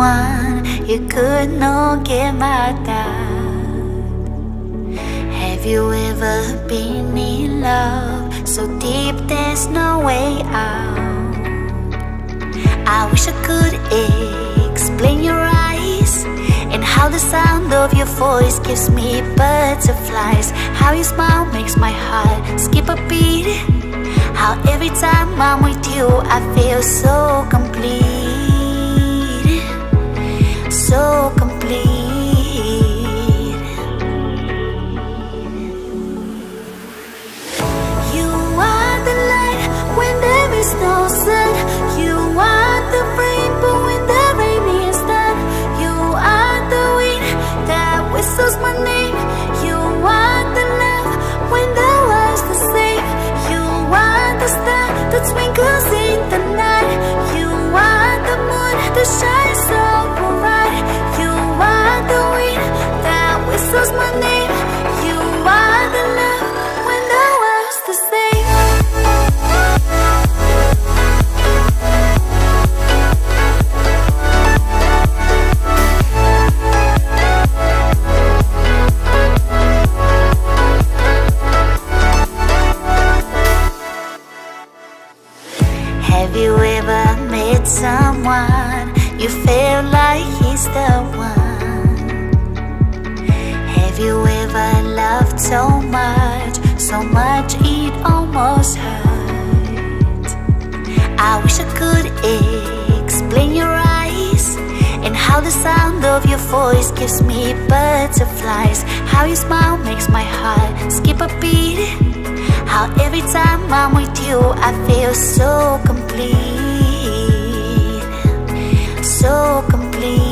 someone you could not give my doubt. Have you ever been in love so deep there's no way out? I wish I could explain your eyes and how the sound of your voice gives me butterflies. How your smile makes my heart skip a beat. How every time I'm with you I feel so complete. So complete. You are the light when there is no sun. You are the rainbow when the rain is done. You are the wind that whistles my name. You are the love when the world's the same. You are the star that twinkles in the night. You are the moon that shines so bright. You are the wind that whistles my name. You are the love when the world's the same. Have you ever met someone you feel like he's the one? Have you ever loved so much it almost hurt? I wish I could explain your eyes and how the sound of your voice gives me butterflies. How your smile makes my heart skip a beat. How every time I'm with you I feel so complete. So complete.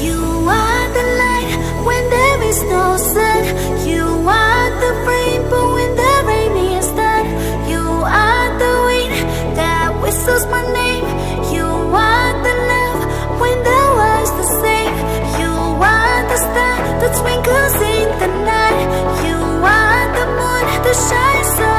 You are the light when there is no sun. You are the rainbow when the rain is done. You are the wind that whistles my name. You are the love when the world's the same. You are the star that twinkles in the night. You are the moon that shines so